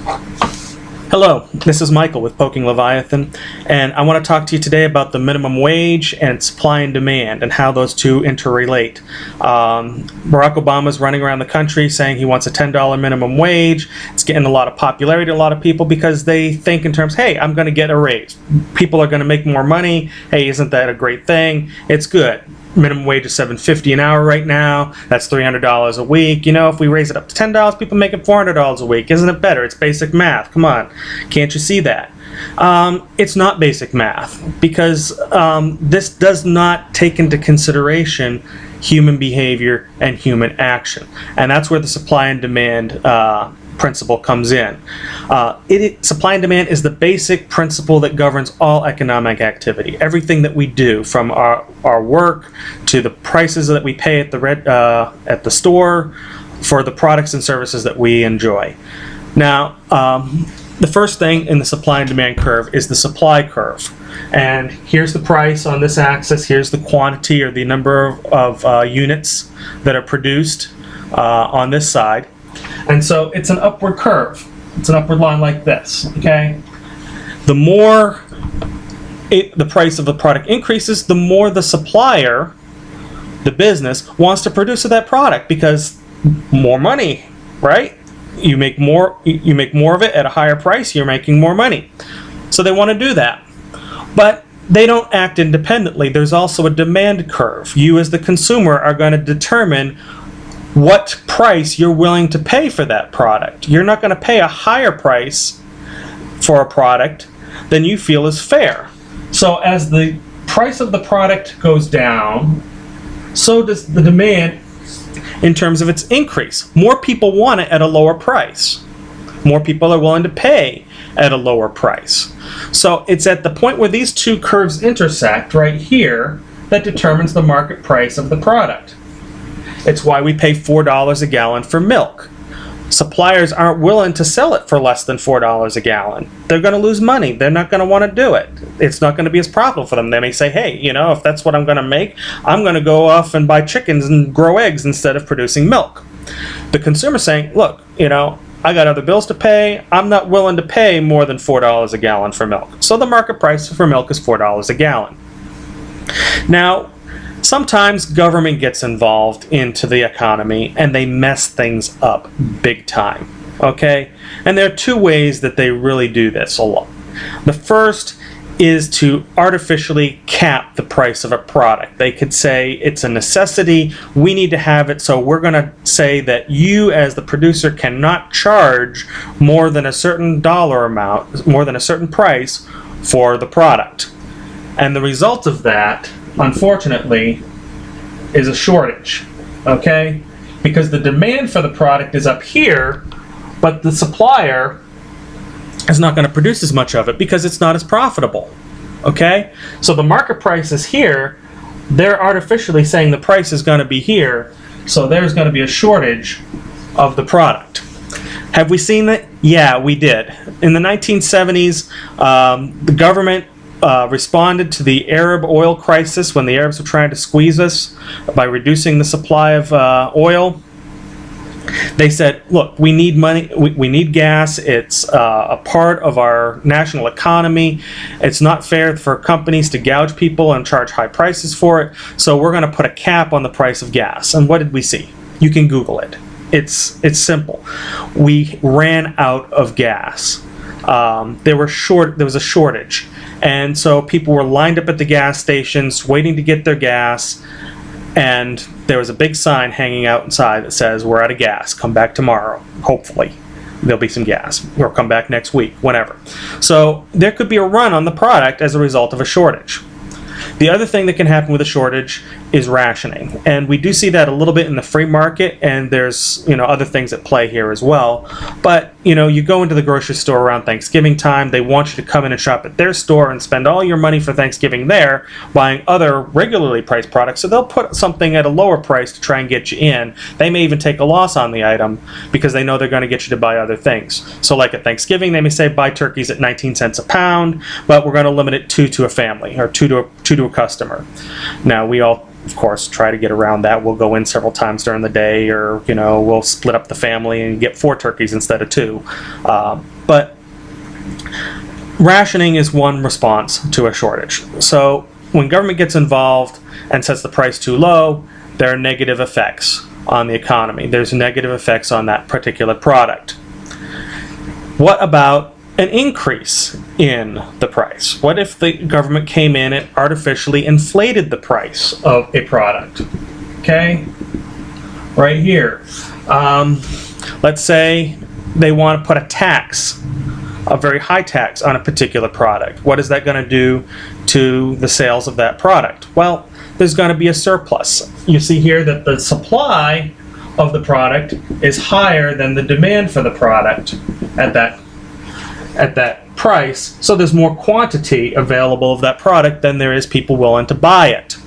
Hello, this is Michael with Poking Leviathan, and I want to talk to you today about the minimum wage and supply and demand and how those two interrelate. Barack Obama is running around the country saying he wants a $10 minimum wage. It's getting a lot of popularity to a lot of people because they think in terms, hey, I'm going to get a raise. People are going to make more money. Hey, isn't that a great thing? It's good. Minimum wage is $7.50 an hour right now. That's $300 a week. You know, if we raise it up to $10, people making $400 a week. Isn't it better? It's basic math. Come on. Can't you see that? It's not basic math because this does not take into consideration human behavior and human action. And that's where the supply and demand principle comes in. Supply and demand is the basic principle that governs all economic activity. Everything that we do, from our work to the prices that we pay at the store for the products and services that we enjoy. Now, the first thing in the supply and demand curve is the supply curve. And here's the price on this axis. Here's the quantity or the number of units that are produced on this side. And so it's an upward curve. It's an upward line like this, okay? The more the price of the product increases, the more the supplier, the business, wants to produce that product because more money, right? You make more of it at a higher price, you're making more money. So they want to do that. But they don't act independently. There's also a demand curve. You as the consumer are going to determine what price you're willing to pay for that product. You're not going to pay a higher price for a product than you feel is fair. So as the price of the product goes down, so does the demand in terms of its increase. More people want it at a lower price. More people are willing to pay at a lower price. So it's at the point where these two curves intersect right here that determines the market price of the product. It's why we pay $4 a gallon for milk. Suppliers aren't willing to sell it for less than $4 a gallon. They're going to lose money. They're not going to want to do it. It's not going to be as profitable for them. They may say, hey, you know, if that's what I'm going to make, I'm going to go off and buy chickens and grow eggs instead of producing milk. The consumer's saying, look, you know, I got other bills to pay. I'm not willing to pay more than $4 a gallon for milk. So the market price for milk is $4 a gallon. Now, sometimes government gets involved into the economy and they mess things up big time, okay? And there are two ways that they really do this a lot. The first is to artificially cap the price of a product. They could say it's a necessity, we need to have it, so we're going to say that you as the producer cannot charge more than a certain dollar amount, more than a certain price for the product. And the result of that, unfortunately, is a shortage, okay? Because the demand for the product is up here, but the supplier is not going to produce as much of it because it's not as profitable, okay? So the market price is here. They're artificially saying the price is going to be here, so there's going to be a shortage of the product. Have we seen that? Yeah, we did. In the 1970s, the government responded to the Arab oil crisis when the Arabs were trying to squeeze us by reducing the supply of oil. They said, look, we need money, we need gas, it's a part of our national economy, it's not fair for companies to gouge people and charge high prices for it, so we're going to put a cap on the price of gas. And what did we see? You can Google it. It's simple. We ran out of gas. There was a shortage, and so people were lined up at the gas stations waiting to get their gas, and there was a big sign hanging outside that says, we're out of gas, come back tomorrow. Hopefully there'll be some gas, or come back next week, whenever. So there could be a run on the product as a result of a shortage. The other thing that can happen with a shortage is rationing, and we do see that a little bit in the free market, and there's, you know, other things at play here as well. But, you know, you go into the grocery store around Thanksgiving time, they want you to come in and shop at their store and spend all your money for Thanksgiving there buying other regularly priced products, so they'll put something at a lower price to try and get you in. They may even take a loss on the item because they know they're going to get you to buy other things. So like at Thanksgiving, they may say buy turkeys at 19 cents a pound, but we're going to limit it to a family, or two to a customer. Now, we all, of course, try to get around that. We'll go in several times during the day, or, you know, we'll split up the family and get 4 turkeys instead of 2. But rationing is one response to a shortage. So when government gets involved and sets the price too low, there are negative effects on the economy. There's negative effects on that particular product. What about an increase in the price? What if the government came in and artificially inflated the price of a product? Okay, right here. Let's say they want to put a tax, a very high tax on a particular product. What is that going to do to the sales of that product? Well, there's going to be a surplus. You see here that the supply of the product is higher than the demand for the product at that price. So there's more quantity available of that product than there is people willing to buy it.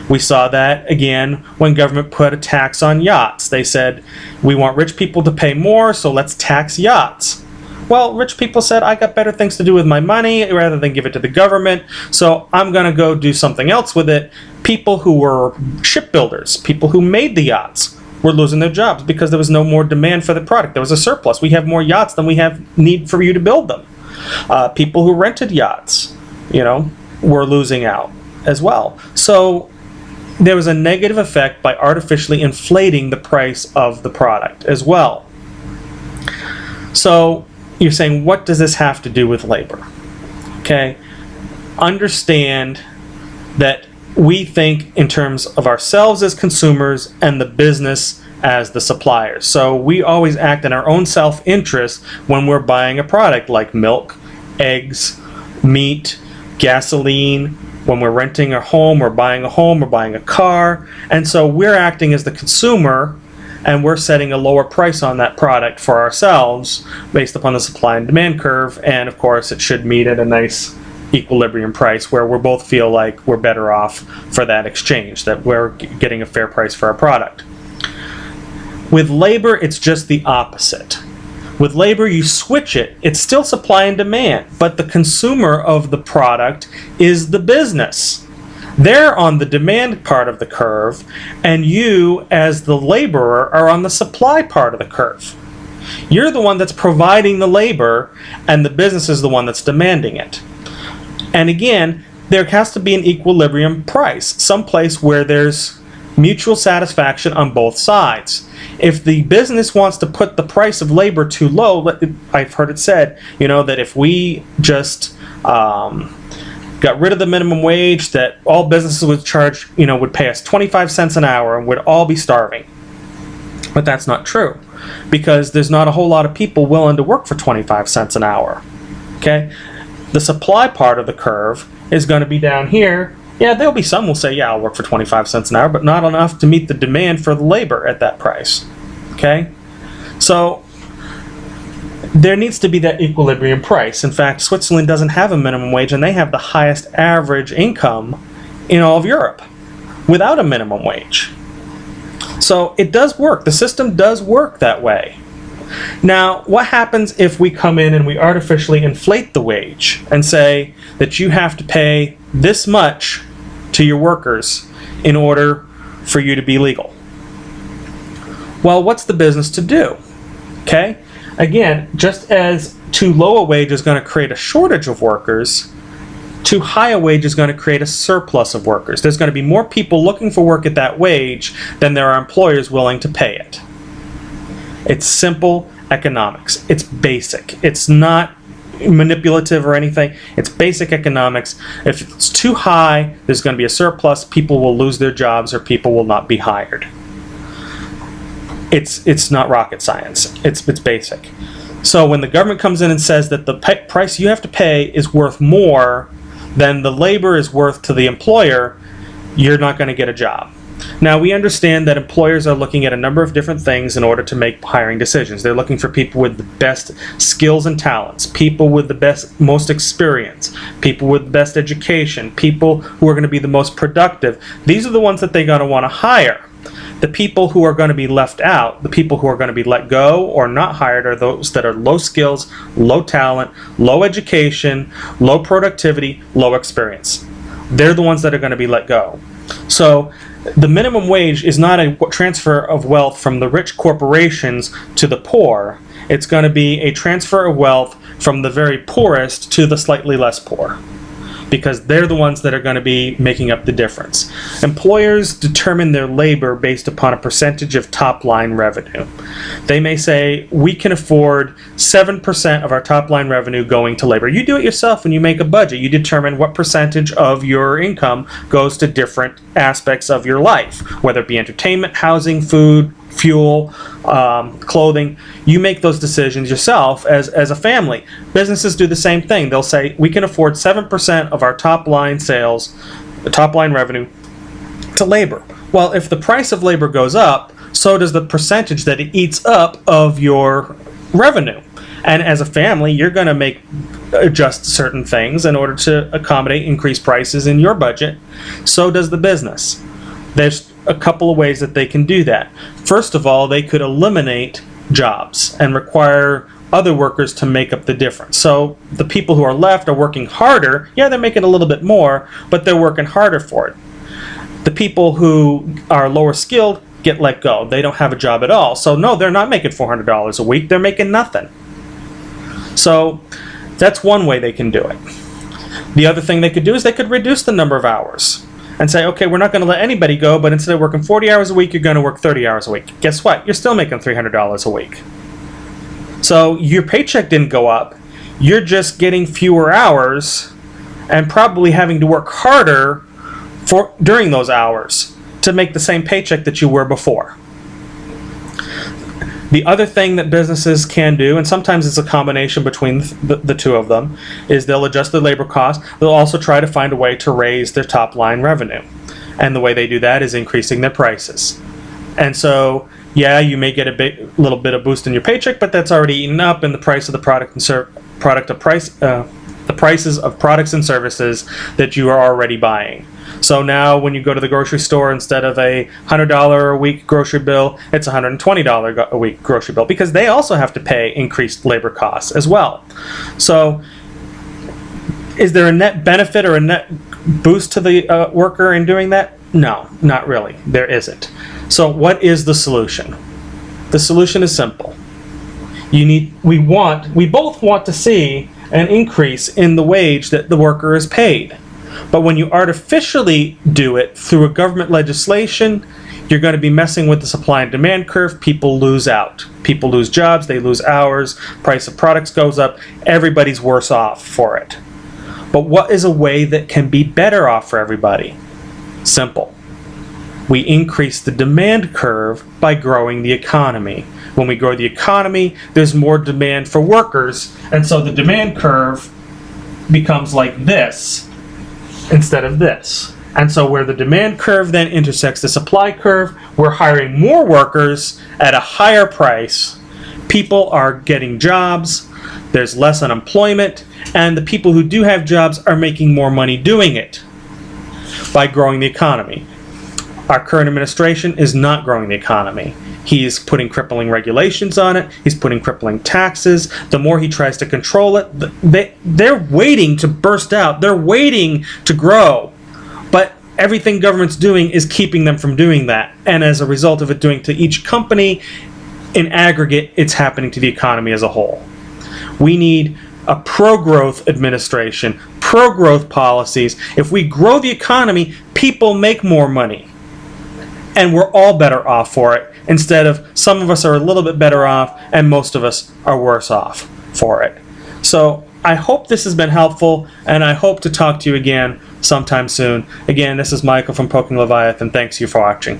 We saw that again when government put a tax on yachts. They said, we want rich people to pay more, so let's tax yachts. Well, rich people said, I got better things to do with my money rather than give it to the government, so I'm going to go do something else with it. People who were shipbuilders, people who made the yachts, were losing their jobs because there was no more demand for the product. There was a surplus. We have more yachts than we have need for you to build them. People who rented yachts, were losing out as well. So there was a negative effect by artificially inflating the price of the product as well. So you're saying, what does this have to do with labor? Okay, understand that we think in terms of ourselves as consumers and the business as the suppliers. So we always act in our own self-interest when we're buying a product like milk, eggs, meat, gasoline, when we're renting a home or buying a car. And so we're acting as the consumer, and we're setting a lower price on that product for ourselves based upon the supply and demand curve. And of course, it should meet at a nice equilibrium price where we both feel like we're better off for that exchange, that we're getting a fair price for our product. With labor, it's just the opposite. With labor, you switch it. It's still supply and demand, but the consumer of the product is the business. They're on the demand part of the curve, and you, as the laborer, are on the supply part of the curve. You're the one that's providing the labor, and the business is the one that's demanding it. And again, there has to be an equilibrium price, someplace where there's mutual satisfaction on both sides. If the business wants to put the price of labor too low, I've heard it said, that if we just got rid of the minimum wage, that all businesses would charge, would pay us 25 cents an hour and would all be starving. But that's not true, because there's not a whole lot of people willing to work for 25 cents an hour. Okay? The supply part of the curve is going to be down here. Yeah, there'll be some who will say, yeah, I'll work for 25 cents an hour, but not enough to meet the demand for the labor at that price. Okay? So there needs to be that equilibrium price. In fact, Switzerland doesn't have a minimum wage, and they have the highest average income in all of Europe without a minimum wage. So it does work. The system does work that way. Now, what happens if we come in and we artificially inflate the wage and say that you have to pay this much to your workers in order for you to be legal? Well, what's the business to do? Okay? Again, just as too low a wage is going to create a shortage of workers, too high a wage is going to create a surplus of workers. There's going to be more people looking for work at that wage than there are employers willing to pay it. It's simple economics. It's basic. It's not manipulative or anything. It's basic economics. If it's too high, there's going to be a surplus. People will lose their jobs, or people will not be hired. It's not rocket science. It's basic. So when the government comes in and says that the price you have to pay is worth more than the labor is worth to the employer, you're not going to get a job. Now, we understand that employers are looking at a number of different things in order to make hiring decisions. They're looking for people with the best skills and talents, people with the most experience, people with the best education, people who are going to be the most productive. These are the ones that they're going to want to hire. The people who are going to be left out, the people who are going to be let go or not hired, are those that are low skills, low talent, low education, low productivity, low experience. They're the ones that are going to be let go. So the minimum wage is not a transfer of wealth from the rich corporations to the poor. It's going to be a transfer of wealth from the very poorest to the slightly less poor, because they're the ones that are going to be making up the difference. Employers determine their labor based upon a percentage of top-line revenue. They may say, we can afford 7% of our top-line revenue going to labor. You do it yourself when you make a budget. You determine what percentage of your income goes to different aspects of your life, whether it be entertainment, housing, food, fuel, clothing. You make those decisions yourself as a family. Businesses do the same thing. They'll say, we can afford 7% of our top line sales, the top line revenue, to labor. Well, if the price of labor goes up, so does the percentage that it eats up of your revenue. And as a family, you're going to adjust certain things in order to accommodate increased prices in your budget. So does the business. There's a couple of ways that they can do that. First of all, they could eliminate jobs and require other workers to make up the difference. So the people who are left are working harder. Yeah, they're making a little bit more, but they're working harder for it. The people who are lower skilled get let go. They don't have a job at all. So no, they're not making $400 a week. They're making nothing. So that's one way they can do it. The other thing they could do is they could reduce the number of hours and say, okay, we're not going to let anybody go, but instead of working 40 hours a week, you're going to work 30 hours a week. Guess what? You're still making $300 a week. So your paycheck didn't go up. You're just getting fewer hours and probably having to work harder during those hours to make the same paycheck that you were before. The other thing that businesses can do, and sometimes it's a combination between the two of them, is they'll adjust their labor costs. They'll also try to find a way to raise their top line revenue. And the way they do that is increasing their prices. And so, yeah, you may get a little bit of boost in your paycheck, but that's already eaten up in the price of the the prices of products and services that you are already buying. So now when you go to the grocery store, instead of a $100 a week grocery bill, it's a $120 a week grocery bill, because they also have to pay increased labor costs as well. So is there a net benefit or a net boost to the worker in doing that? No, not really. There isn't. So what is the solution? The solution is simple. We both want to see an increase in the wage that the worker is paid. But when you artificially do it through a government legislation, you're going to be messing with the supply and demand curve. People lose out. People lose jobs, they lose hours, price of products goes up, everybody's worse off for it. But what is a way that can be better off for everybody? Simple. We increase the demand curve by growing the economy. When we grow the economy, there's more demand for workers, and so the demand curve becomes like this instead of this. And so where the demand curve then intersects the supply curve, we're hiring more workers at a higher price. People are getting jobs, there's less unemployment, and the people who do have jobs are making more money doing it by growing the economy. Our current administration is not growing the economy. He's putting crippling regulations on it. He's putting crippling taxes. The more he tries to control it, they're waiting to burst out. They're waiting to grow. But everything government's doing is keeping them from doing that. And as a result of it doing to each company, in aggregate, it's happening to the economy as a whole. We need a pro-growth administration, pro-growth policies. If we grow the economy, people make more money. And we're all better off for it, instead of some of us are a little bit better off and most of us are worse off for it. So I hope this has been helpful, and I hope to talk to you again sometime soon. Again, this is Michael from Poking Leviathan. Thanks you for watching.